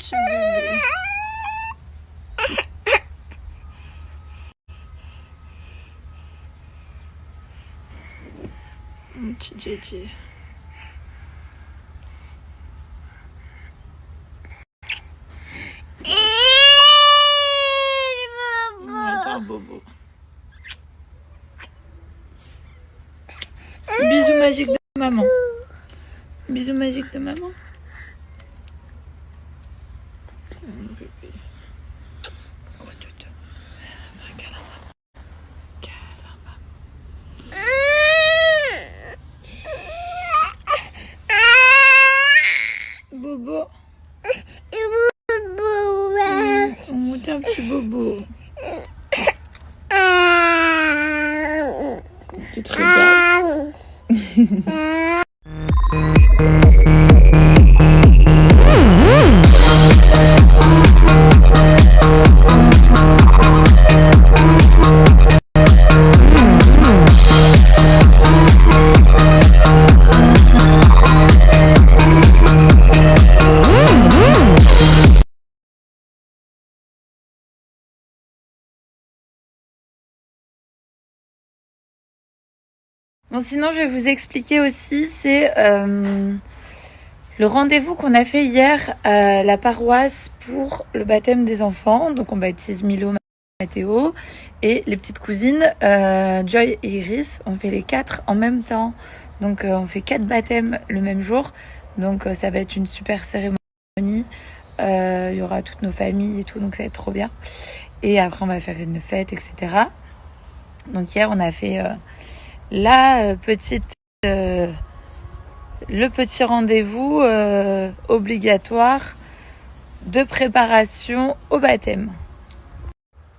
petit bébé. Mon petit Djidji. Attends, Bobo. Bisous magique de maman. Bisous magique de maman. Mon bébé. Quoi tu te... Câlin, maman. Câlin, maman. Bobo. Oh, t'es un petit bobo. Tu te régales. Bon, sinon, je vais vous expliquer aussi, c'est le rendez-vous qu'on a fait hier à la paroisse pour le baptême des enfants. Donc, on baptise Milo, Mathéo et les petites cousines Joy et Iris. On fait les 4 en même temps. Donc, on fait 4 baptêmes le même jour. Donc, ça va être une super cérémonie. Il y aura toutes nos familles et tout, donc ça va être trop bien. Et après, on va faire une fête, etc. Donc, hier, on a fait... le petit rendez-vous obligatoire de préparation au baptême.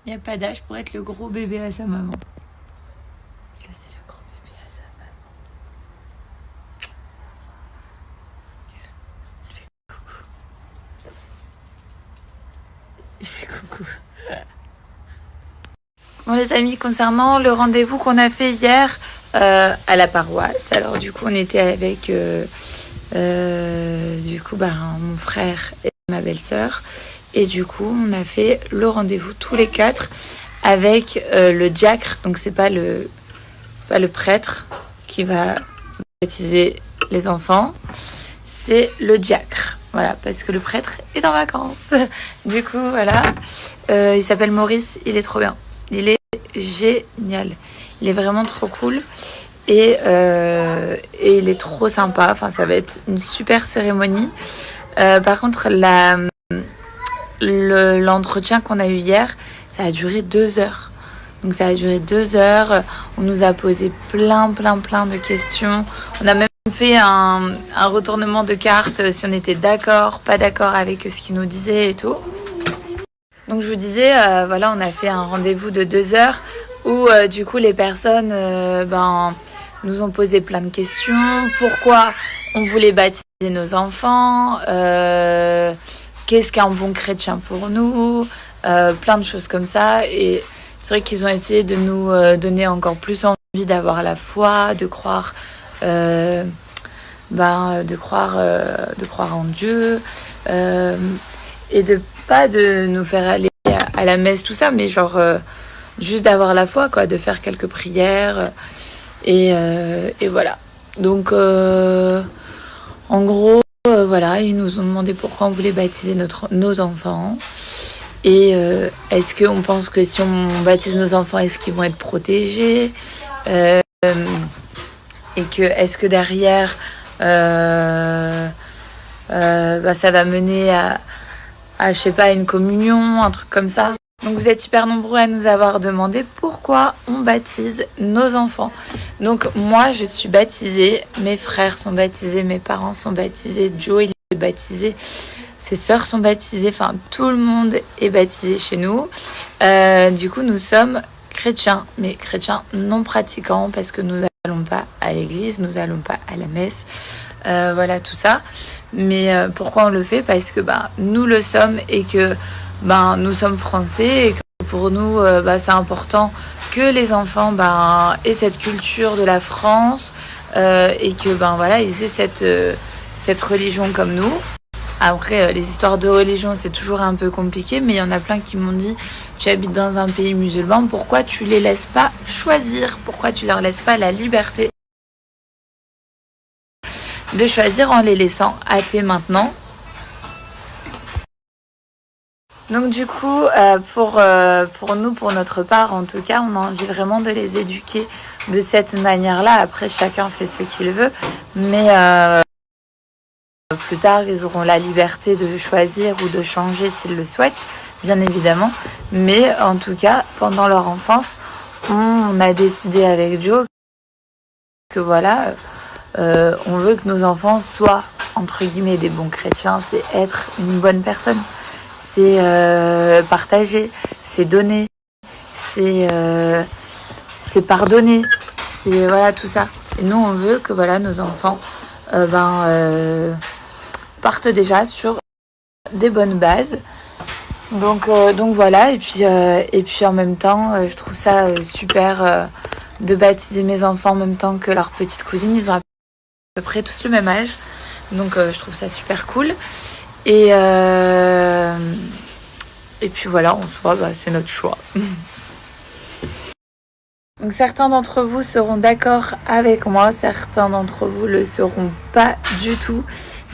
Il n'y a pas d'âge pour être le gros bébé à sa maman. Là, c'est le gros bébé à sa maman. Il fait coucou. Il fait coucou. Bon les amis, concernant le rendez-vous qu'on a fait hier à la paroisse, alors du coup on était avec mon frère et ma belle-sœur et du coup on a fait le rendez-vous tous les 4 avec le diacre, donc c'est pas le prêtre qui va baptiser les enfants, c'est le diacre. Voilà, parce que le prêtre est en vacances. Du coup, voilà. Il s'appelle Maurice, il est trop bien. Il est génial. Il est vraiment trop cool. Et il est trop sympa. Enfin, ça va être une super cérémonie. Par contre, l'entretien qu'on a eu hier, ça a duré 2 heures. Donc ça a duré 2 heures. On nous a posé plein de questions. On a même fait un retournement de cartes si on était d'accord, pas d'accord avec ce qu'il nous disait et tout. Donc je vous disais, voilà, on a fait un rendez-vous de 2 heures où du coup les personnes nous ont posé plein de questions. Pourquoi on voulait baptiser nos enfants, qu'est-ce qu'un bon chrétien pour nous, plein de choses comme ça. Et c'est vrai qu'ils ont essayé de nous donner encore plus envie d'avoir la foi, de croire en Dieu et de pas de nous faire aller à la messe, tout ça, mais genre juste d'avoir la foi, quoi, de faire quelques prières et voilà. Donc en gros voilà, ils nous ont demandé pourquoi on voulait baptiser nos enfants et est-ce qu'on pense que si on baptise nos enfants, est-ce qu'ils vont être protégés, et que est-ce que derrière ça va mener à je sais pas, une communion, un truc comme ça. Donc vous êtes hyper nombreux à nous avoir demandé pourquoi on baptise nos enfants. Donc moi je suis baptisée, mes frères sont baptisés, mes parents sont baptisés, Joe il est baptisé, ses sœurs sont baptisées, enfin tout le monde est baptisé chez nous. Du coup nous sommes chrétiens, mais chrétiens non pratiquants parce que nous n'allons pas à l'église, nous n'allons pas à la messe. Voilà tout ça, mais pourquoi on le fait? Parce que nous le sommes et que nous sommes français et que pour nous c'est important que les enfants aient cette culture de la France et que voilà, ils aient cette religion comme nous. Après, les histoires de religion, c'est toujours un peu compliqué, mais il y en a plein qui m'ont dit, tu habites dans un pays musulman, pourquoi tu les laisses pas choisir? Pourquoi tu leur laisses pas la liberté de choisir en les laissant athées maintenant? Donc du coup, pour nous, pour notre part, en tout cas, on a envie vraiment de les éduquer de cette manière-là. Après, chacun fait ce qu'il veut, mais plus tard, ils auront la liberté de choisir ou de changer s'ils le souhaitent, bien évidemment. Mais en tout cas, pendant leur enfance, on a décidé avec Joe que voilà, on veut que nos enfants soient, entre guillemets, des bons chrétiens, c'est être une bonne personne. C'est partager, c'est donner, c'est pardonner, c'est voilà tout ça. Et nous on veut que voilà nos enfants partent déjà sur des bonnes bases. Donc voilà et puis en même temps je trouve ça super de baptiser mes enfants en même temps que leurs petites cousines. Ils ont à peu près tous le même âge, donc je trouve ça super cool. Et puis voilà, en soi, c'est notre choix. Donc certains d'entre vous seront d'accord avec moi, certains d'entre vous le seront pas du tout,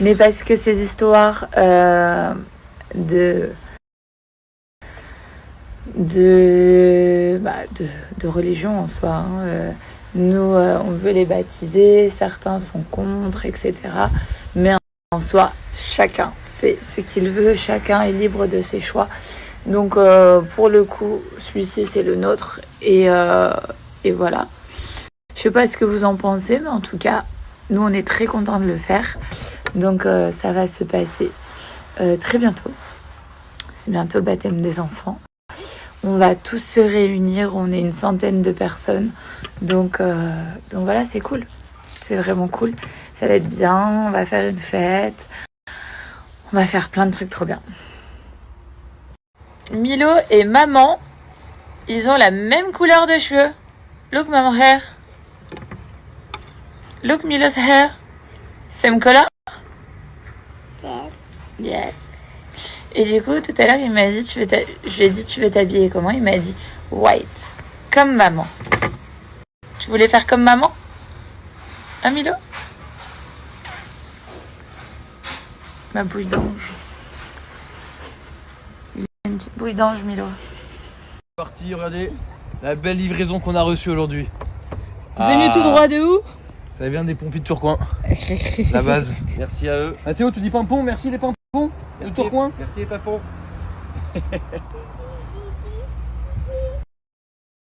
mais parce que ces histoires de religion en soi, nous on veut les baptiser, certains sont contre, etc. Mais en soi, chacun fait ce qu'il veut, chacun est libre de ses choix. Donc pour le coup, celui-ci c'est le nôtre et voilà. Je sais pas ce que vous en pensez, mais en tout cas, nous on est très contents de le faire. Donc ça va se passer très bientôt. C'est bientôt le baptême des enfants. On va tous se réunir, on est une centaine de personnes. Donc voilà, c'est cool. C'est vraiment cool. Ça va être bien, on va faire une fête. On va faire plein de trucs trop bien. Milo et maman, ils ont la même couleur de cheveux. Look mama hair. Look Milo's hair. Same color? Yes. Yes. Et du coup, tout à l'heure, il m'a dit, je lui ai dit, tu veux t'habiller comment? Il m'a dit, white. Comme maman. Tu voulais faire comme maman? Hein, Milo? Ma bouille d'ange. Il a une petite bouille d'ange, Milo. C'est parti, regardez la belle livraison qu'on a reçue aujourd'hui. Venu tout droit de où? Ça vient des pompiers de Tourcoing. La base. Merci à eux. Théo, tu dis pimpon, merci les pimpons. Merci, Tourcoing. merci les papons.